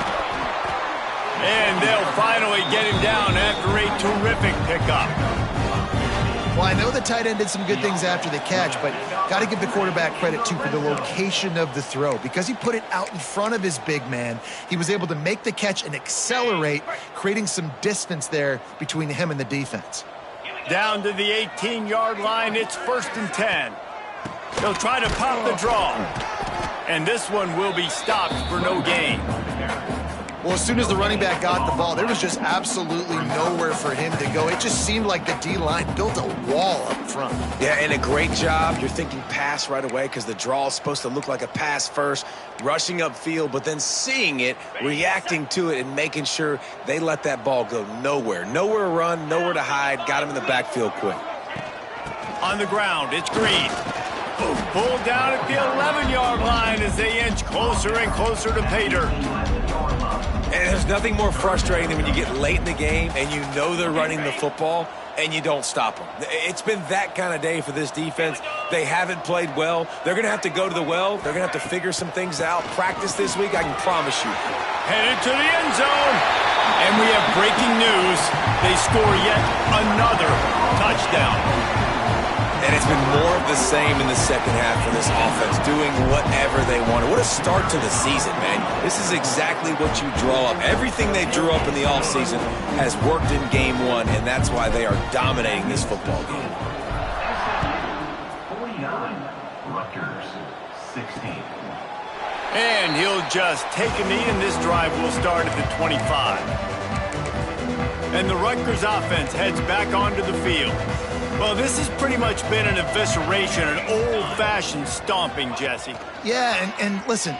And they'll finally get him down after a terrific pickup. Well, I know the tight end did some good things after the catch, but got to give the quarterback credit, too, for the location of the throw. Because he put it out in front of his big man, he was able to make the catch and accelerate, creating some distance there between him and the defense. Down to the 18-yard line, it's 1st and 10. They'll try to pop the draw. And this one will be stopped for no gain. Well, as soon as the running back got the ball, there was just absolutely nowhere for him to go. It just seemed like the D-line built a wall up front. Yeah, and a great job. You're thinking pass right away because the draw is supposed to look like a pass first, rushing upfield, but then seeing it, reacting to it, and making sure they let that ball go nowhere. Nowhere to run, nowhere to hide. Got him in the backfield quick. On the ground, it's Green. Pulled down at the 11-yard line as they inch closer and closer to pay dirt. And there's nothing more frustrating than when you get late in the game and you know they're running the football and you don't stop them. It's been that kind of day for this defense. They haven't played well. They're going to have to go to the well. They're going to have to figure some things out. Practice this week, I can promise you. Headed to the end zone. And we have breaking news. They score yet another touchdown. And it's been more of the same in the second half for this offense, doing whatever they want. What a start to the season, man. This is exactly what you draw up. Everything they drew up in the offseason has worked in game one, and that's why they are dominating this football game. 49, Rutgers 16. And he'll just take a knee, and this drive will start at the 25. And the Rutgers offense heads back onto the field. Well, this has pretty much been an evisceration, an old-fashioned stomping, Jesse. Yeah, and listen,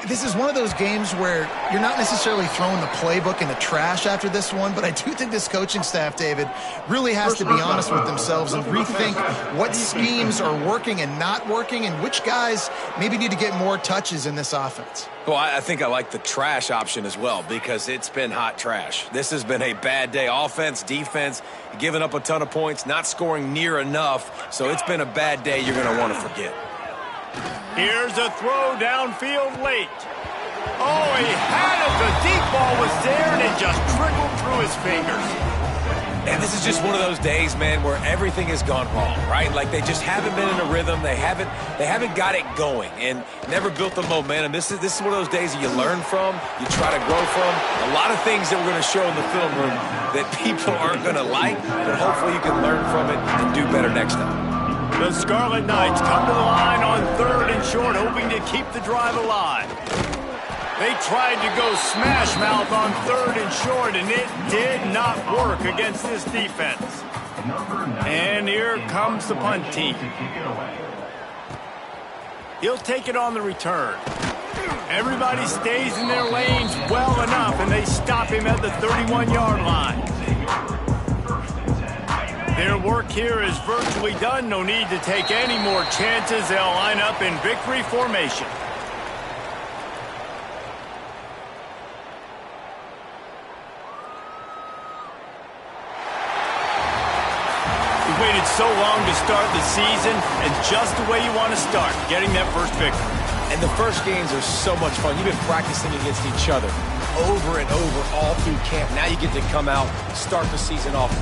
this is one of those games where you're not necessarily throwing the playbook in the trash after this one, but I do think this coaching staff, David, really has to be honest with themselves and rethink what schemes are working and not working and which guys maybe need to get more touches in this offense. Well, I think I like the trash option as well because it's been hot trash. This has been a bad day. Offense, defense, giving up a ton of points, not scoring near enough. So it's been a bad day you're going to want to forget. Here's a throw downfield late. Oh, he had it. The deep ball was there, and it just trickled through his fingers. And this is just one of those days, man, where everything has gone wrong, right? Like they just haven't been in a rhythm. They haven't got it going and never built the momentum. This is one of those days that you learn from, you try to grow from. A lot of things that we're going to show in the film room that people aren't going to like, but hopefully you can learn from it and do better next time. The Scarlet Knights come to the line on 3rd and short, hoping to keep the drive alive. They tried to go smash mouth on 3rd and short, and it did not work against this defense. And here comes the punt team. He'll take it on the return. Everybody stays in their lanes well enough, and they stop him at the 31-yard line. Their work here is virtually done. No need to take any more chances. They'll line up in victory formation. We waited so long to start the season, and just the way you want to start, getting that first victory. And the first games are so much fun. You've been practicing against each other. over and over all through camp. Now you get to come out, start the season off